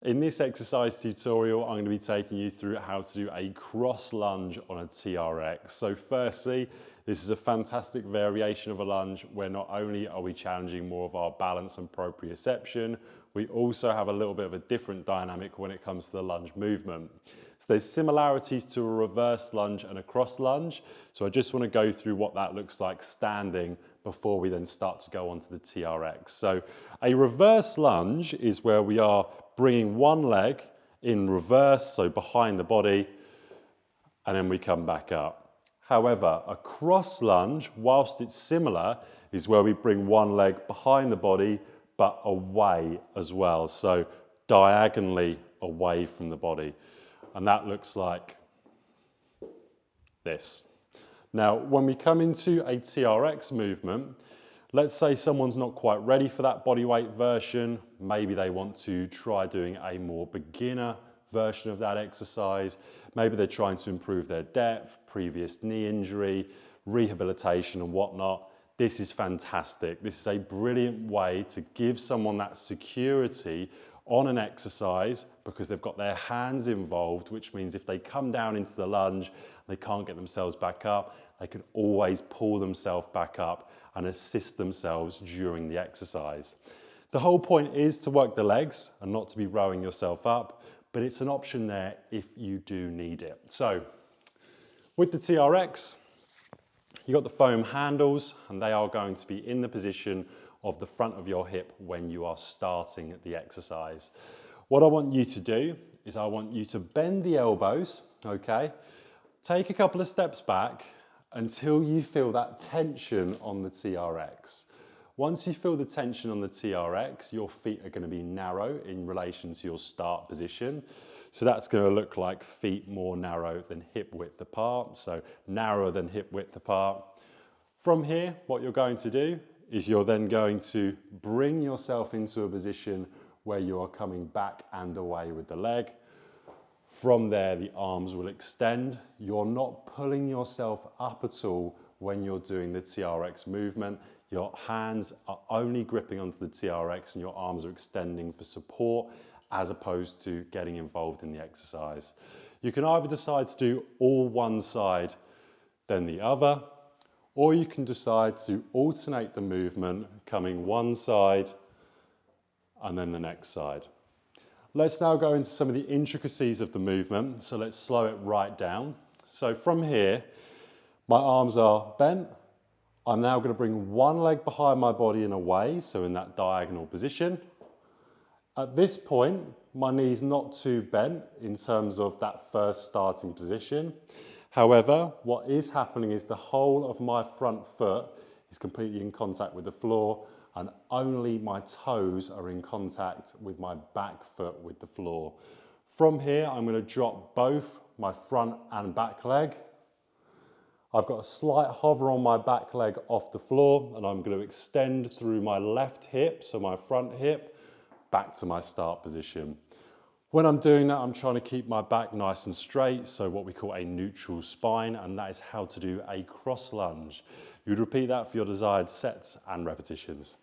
In this exercise tutorial, I'm going to be taking you through how to do a cross lunge on a TRX. So firstly, this is a fantastic variation of a lunge where not only are we challenging more of our balance and proprioception, we also have a little bit of a different dynamic when it comes to the lunge movement. So there's similarities to a reverse lunge and a cross lunge. So I just want to go through what that looks like standing before we then start to go onto the TRX. So a reverse lunge is where we are bringing one leg in reverse, so behind the body, and then we come back up. However, a cross lunge, whilst it's similar, is where we bring one leg behind the body, but away as well, so diagonally away from the body. And that looks like this. Now, when we come into a TRX movement, let's say someone's not quite ready for that bodyweight version. Maybe they want to try doing a more beginner version of that exercise. Maybe they're trying to improve their depth, previous knee injury, rehabilitation and whatnot. This is fantastic. This is a brilliant way to give someone that security on an exercise because they've got their hands involved, which means if they come down into the lunge, they can't get themselves back up, they can always pull themselves back up and assist themselves during the exercise. The whole point is to work the legs and not to be rowing yourself up, but it's an option there if you do need it. So with the TRX, you've got the foam handles and they are going to be in the position of the front of your hip when you are starting the exercise. What I want you to do is I want you to bend the elbows, okay? Take a couple of steps back until you feel that tension on the TRX. Once you feel the tension on the TRX, your feet are going to be narrow in relation to your start position. So that's going to look like feet more narrow than hip width apart, so narrower than hip width apart. From here, what you're going to do is you're then going to bring yourself into a position where you are coming back and away with the leg. From there, the arms will extend. You're not pulling yourself up at all when you're doing the TRX movement. Your hands are only gripping onto the TRX and your arms are extending for support as opposed to getting involved in the exercise. You can either decide to do all one side, then the other, or you can decide to alternate the movement, coming one side and then the next side. Let's now go into some of the intricacies of the movement. So let's slow it right down. So from here, my arms are bent. I'm now going to bring one leg behind my body and away, so in that diagonal position. At this point, my knee's not too bent in terms of that first starting position. However, what is happening is the whole of my front foot is completely in contact with the floor and only my toes are in contact with my back foot with the floor. From here, I'm going to drop both my front and back leg. I've got a slight hover on my back leg off the floor and I'm going to extend through my left hip, so my front hip, back to my start position. When I'm doing that, I'm trying to keep my back nice and straight, so what we call a neutral spine, and that is how to do a cross lunge. You'd repeat that for your desired sets and repetitions.